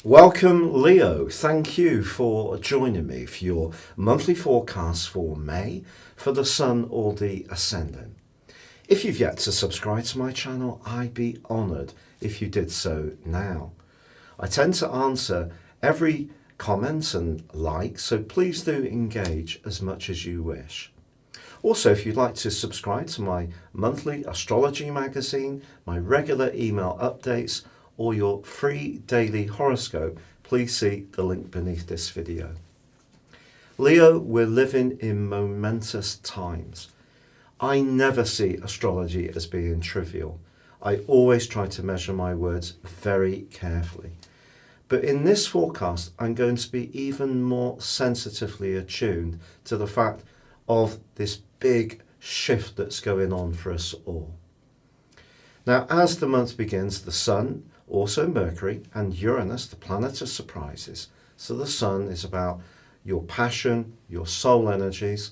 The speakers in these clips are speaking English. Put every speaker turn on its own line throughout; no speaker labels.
Welcome, Leo. Thank you for joining me for your monthly forecast for May for the Sun or the Ascendant. If you've yet to subscribe to my channel, I'd be honoured if you did so now. I tend to answer every comment and like, so please do engage as much as you wish. Also, if you'd like to subscribe to my monthly astrology magazine, my regular email updates, or your free daily horoscope, please see the link beneath this video. Leo, we're living in momentous times. I never see astrology as being trivial. I always try to measure my words very carefully. But in this forecast, I'm going to be even more sensitively attuned to the fact of this big shift that's going on for us all. Now, as the month begins, the Sun, also Mercury, and Uranus, the planet of surprises. So the Sun is about your passion, your soul energies,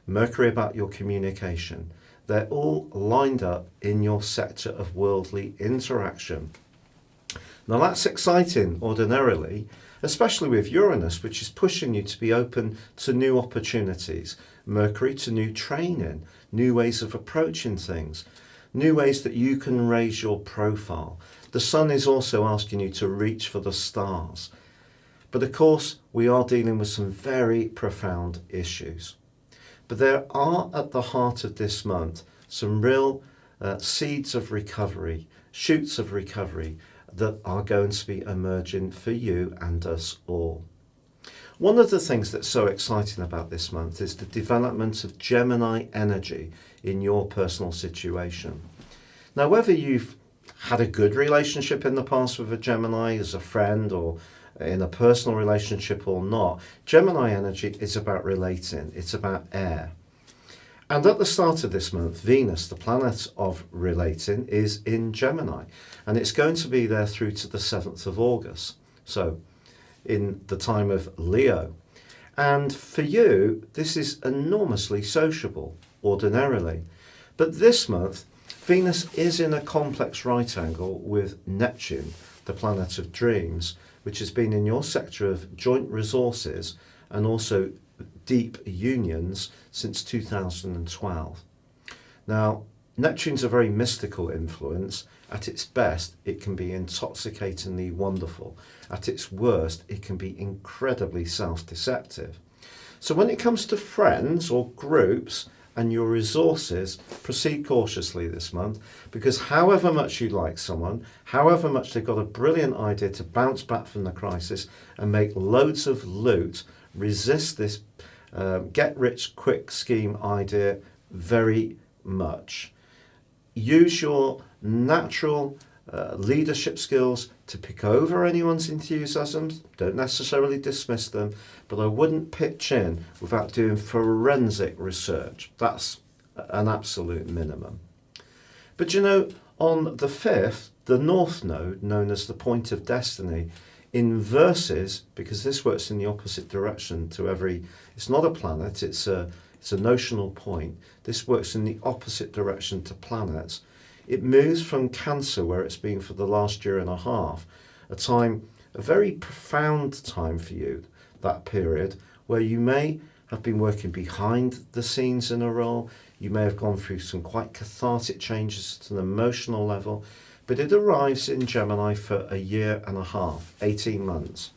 Mercury about your communication. They're all lined up in your sector of worldly interaction. Now that's exciting ordinarily, especially with Uranus, which is pushing you to be open to new opportunities, Mercury to new training, new ways of approaching things, new ways that you can raise your profile. The Sun is also asking you to reach for the stars. But of course, we are dealing with some very profound issues. But there are at the heart of this month some real seeds of recovery, shoots of recovery that are going to be emerging for you and us all. One of the things that's so exciting about this month is the development of Gemini energy in your personal situation. Now, whether you've had a good relationship in the past with a Gemini as a friend or in a personal relationship or not, Gemini energy is about relating, it's about air. And at the start of this month, Venus, the planet of relating, is in Gemini, and it's going to be there through to the 7th of August. So, in the time of Leo. And for you, this is enormously sociable, ordinarily. But this month, Venus is in a complex right angle with Neptune, the planet of dreams, which has been in your sector of joint resources and also deep unions since 2012. Now, Neptune's a very mystical influence. At its best, it can be intoxicatingly wonderful. At its worst, it can be incredibly self-deceptive. So when it comes to friends or groups and your resources, proceed cautiously this month, because however much you like someone, however much they've got a brilliant idea to bounce back from the crisis and make loads of loot, resist this get-rich-quick scheme idea very much. Use your natural leadership skills to pick over anyone's enthusiasms. Don't necessarily dismiss them, but I wouldn't pitch in without doing forensic research. That's an absolute minimum. But you know, on the 5th, the North Node, known as the point of destiny, inverses, because this works in the opposite direction to every, it's not a planet, it's a notional point. This works in the opposite direction to planets. It moves from Cancer, where it's been for the last year and a half, a very profound time for you, that period, where you may have been working behind the scenes in a role, you may have gone through some quite cathartic changes to an emotional level, but it arrives in Gemini for a year and a half, 18 months.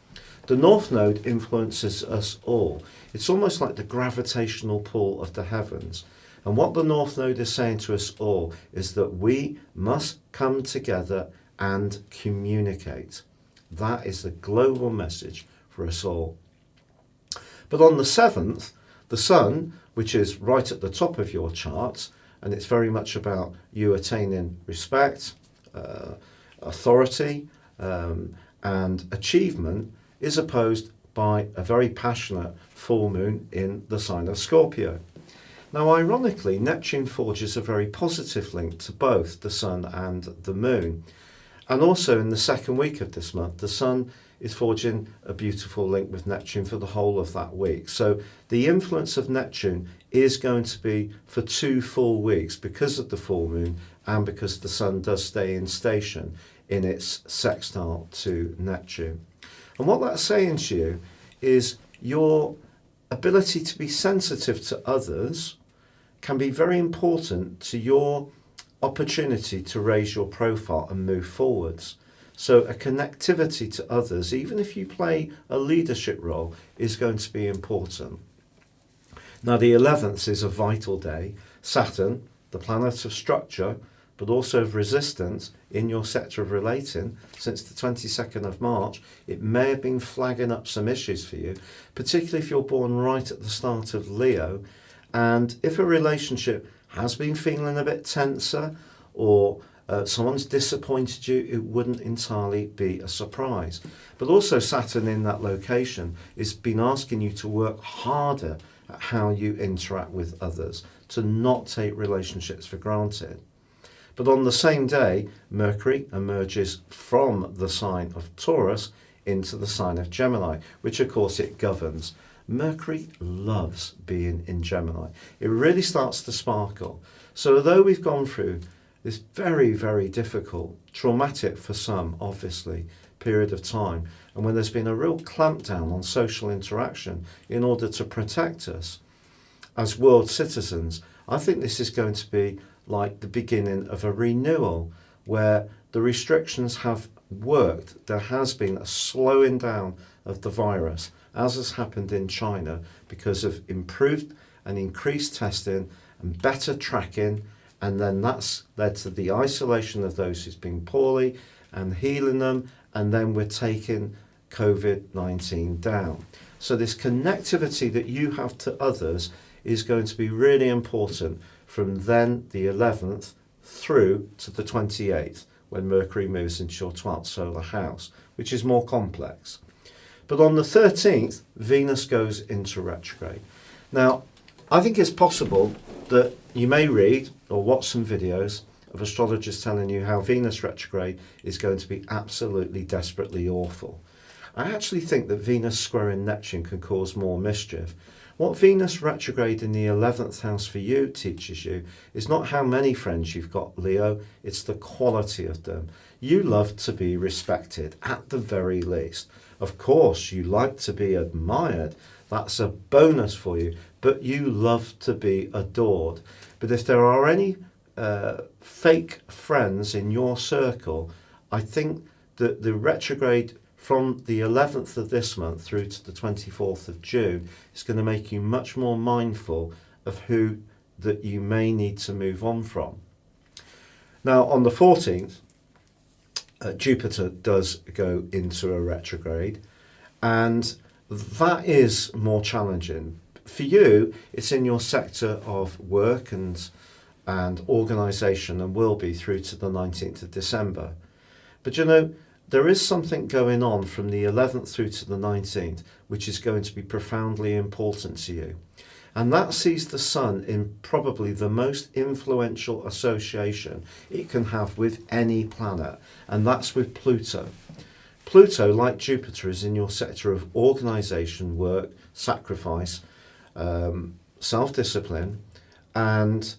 The North Node influences us all. It's almost like the gravitational pull of the heavens. And what the North Node is saying to us all is that we must come together and communicate. That is the global message for us all. But on the 7th, the Sun, which is right at the top of your charts, and it's very much about you attaining respect, authority, and achievement, is opposed by a very passionate full moon in the sign of Scorpio. Now, ironically, Neptune forges a very positive link to both the Sun and the Moon. And also in the second week of this month, the Sun is forging a beautiful link with Neptune for the whole of that week. So the influence of Neptune is going to be for 2 full weeks because of the full moon and because the Sun does stay in station in its sextile to Neptune. And what that's saying to you is your ability to be sensitive to others can be very important to your opportunity to raise your profile and move forwards. So a connectivity to others, even if you play a leadership role, is going to be important. Now the 11th is a vital day. Saturn, the planet of structure, but also of resistance in your sector of relating since the 22nd of March, it may have been flagging up some issues for you, particularly if you're born right at the start of Leo. And if a relationship has been feeling a bit tenser or someone's disappointed you, it wouldn't entirely be a surprise. But also Saturn in that location has been asking you to work harder at how you interact with others, to not take relationships for granted. But on the same day, Mercury emerges from the sign of Taurus into the sign of Gemini, which of course it governs. Mercury loves being in Gemini. It really starts to sparkle. So although we've gone through this very, very difficult, traumatic for some, obviously, period of time, and when there's been a real clampdown on social interaction in order to protect us as world citizens, I think this is going to be like the beginning of a renewal where the restrictions have worked. There has been a slowing down of the virus, as has happened in China, because of improved and increased testing and better tracking, and then that's led to the isolation of those who's been poorly and healing them, and then we're taking COVID-19 down. So this connectivity that you have to others is going to be really important from then the 11th through to the 28th, when Mercury moves into your 12th solar house, which is more complex. But on the 13th, Venus goes into retrograde. Now, I think it's possible that you may read or watch some videos of astrologers telling you how Venus retrograde is going to be absolutely desperately awful. I actually think that Venus squaring Neptune can cause more mischief. What Venus retrograde in the 11th house for you teaches you is not how many friends you've got, Leo, it's the quality of them. You love to be respected, at the very least. Of course, you like to be admired. That's a bonus for you, but you love to be adored. But if there are any fake friends in your circle, I think that the retrograde from the 11th of this month through to the 24th of June is going to make you much more mindful of who that you may need to move on from. Now, on the 14th, Jupiter does go into a retrograde, and that is more challenging. For you, it's in your sector of work and organisation, and will be through to the 19th of December. But you know, there is something going on from the 11th through to the 19th, which is going to be profoundly important to you. And that sees the Sun in probably the most influential association it can have with any planet, and that's with Pluto. Pluto, like Jupiter, is in your sector of organisation, work, sacrifice, self-discipline, and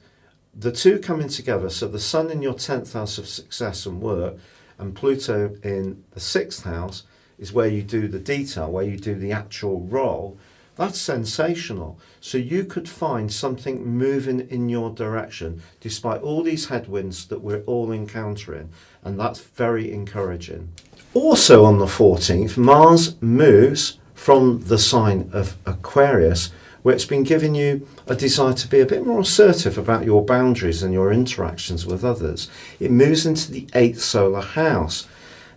the two coming together. So the Sun in your 10th house of success and work, and Pluto in the 6th house is where you do the detail, where you do the actual role. That's sensational. So you could find something moving in your direction despite all these headwinds that we're all encountering, and that's very encouraging. Also on the 14th, Mars moves from the sign of Aquarius, where it's been giving you a desire to be a bit more assertive about your boundaries and your interactions with others. It moves into the 8th solar house.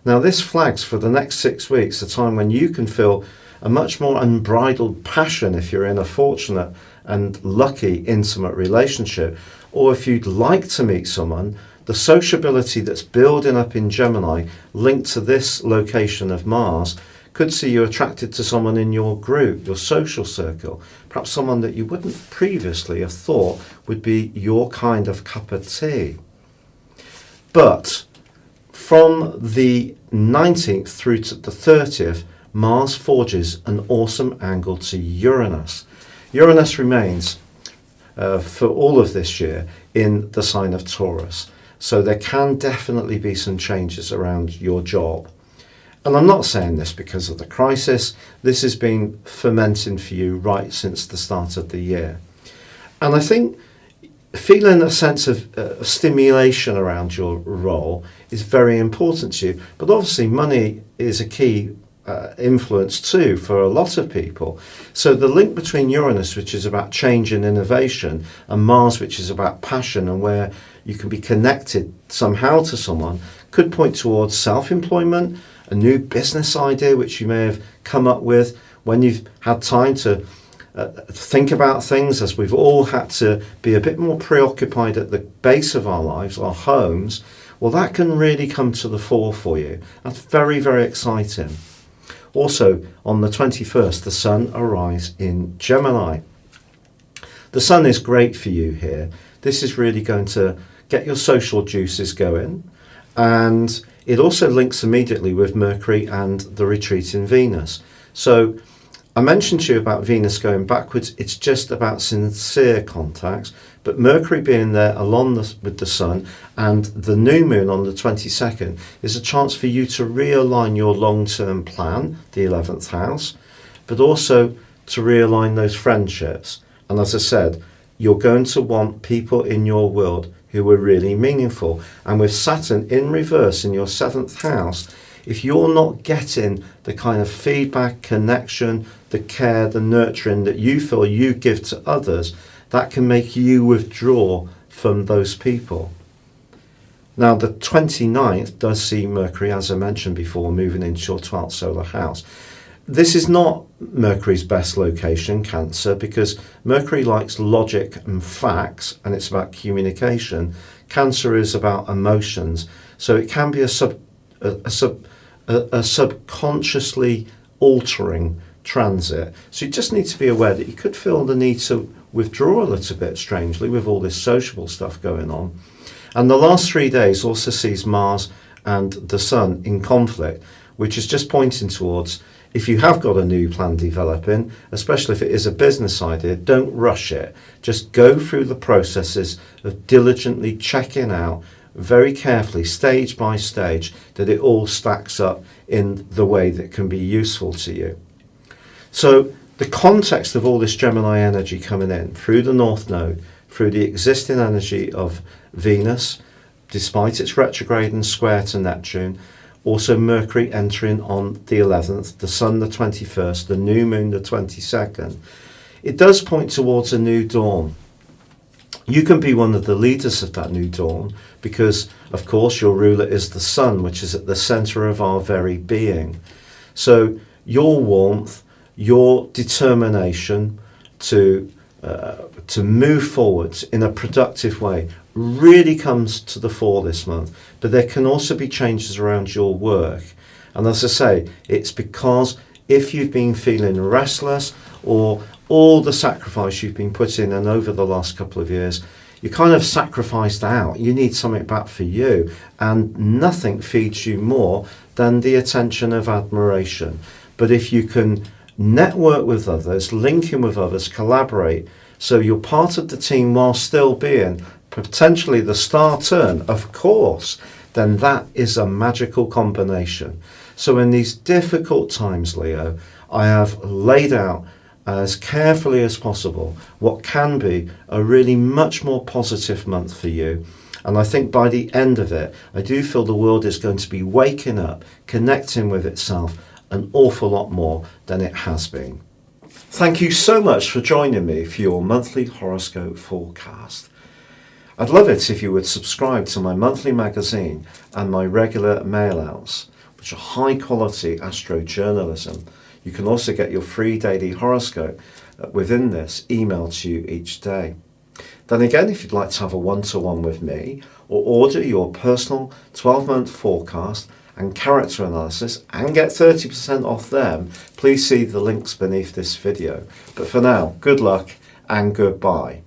Now this flags for the next 6 weeks a time when you can feel a much more unbridled passion if you're in a fortunate and lucky intimate relationship, or if you'd like to meet someone, the sociability that's building up in Gemini linked to this location of Mars could see you attracted to someone in your group, your social circle, perhaps someone that you wouldn't previously have thought would be your kind of cup of tea. But from the 19th through to the 30th, Mars forges an awesome angle to Uranus. Uranus remains, for all of this year, in the sign of Taurus. So there can definitely be some changes around your job. And I'm not saying this because of the crisis. This has been fermenting for you right since the start of the year. And I think feeling a sense of stimulation around your role is very important to you. But obviously money is a key influence too for a lot of people. So the link between Uranus, which is about change and innovation, and Mars, which is about passion and where you can be connected somehow to someone, could point towards self-employment, a new business idea which you may have come up with when you've had time to think about things, as we've all had to be a bit more preoccupied at the base of our lives, our homes. Well, that can really come to the fore for you. That's very, very exciting. Also, on the 21st, the Sun arrives in Gemini. The Sun is great for you here. This is really going to get your social juices going, and it also links immediately with Mercury and the retreat in Venus. So I mentioned to you about Venus going backwards. It's just about sincere contacts, but Mercury being there along with the Sun and the new moon on the 22nd is a chance for you to realign your long-term plan, the 11th house, but also to realign those friendships. And as I said, you're going to want people in your world who are really meaningful. And with Saturn in reverse in your 7th house, if you're not getting the kind of feedback, connection, the care, the nurturing that you feel you give to others, that can make you withdraw from those people. Now, the 29th does see Mercury, as I mentioned before, moving into your 12th solar house. This is not Mercury's best location, Cancer, because Mercury likes logic and facts, and it's about communication. Cancer is about emotions, so it can be a subconsciously altering transit. So you just need to be aware that you could feel the need to withdraw a little bit, strangely, with all this sociable stuff going on. And the last 3 days also sees Mars and the Sun in conflict, which is just pointing towards, if you have got a new plan developing, especially if it is a business idea, don't rush it. Just go through the processes of diligently checking out very carefully, stage by stage, that it all stacks up in the way that can be useful to you. So the context of all this Gemini energy coming in through the North Node, through the existing energy of Venus, despite its retrograde and square to Neptune, also Mercury entering on the 11th, the Sun the 21st, the new moon the 22nd, it does point towards a new dawn. You can be one of the leaders of that new dawn because, of course, your ruler is the Sun, which is at the centre of our very being. So your warmth, your determination to move forwards in a productive way really comes to the fore this month. But there can also be changes around your work. And as I say, it's because if you've been feeling restless, or all the sacrifice you've been putting in over the last couple of years, you kind of sacrificed out. You need something back for you. And nothing feeds you more than the attention of admiration. But if you can network with others, link in with others, collaborate, so you're part of the team while still being potentially the star turn, of course, then that is a magical combination. So in these difficult times, Leo, I have laid out as carefully as possible what can be a really much more positive month for you. And I think by the end of it, I do feel the world is going to be waking up, connecting with itself an awful lot more than it has been. Thank you so much for joining me for your monthly horoscope forecast. I'd love it if you would subscribe to my monthly magazine and my regular mail-outs, which are high quality astro journalism. You can also get your free daily horoscope within this emailed to you each day. Then again, if you'd like to have a one-to-one with me or order your personal 12-month forecast and character analysis and get 30% off them, please see the links beneath this video. But for now, good luck and goodbye.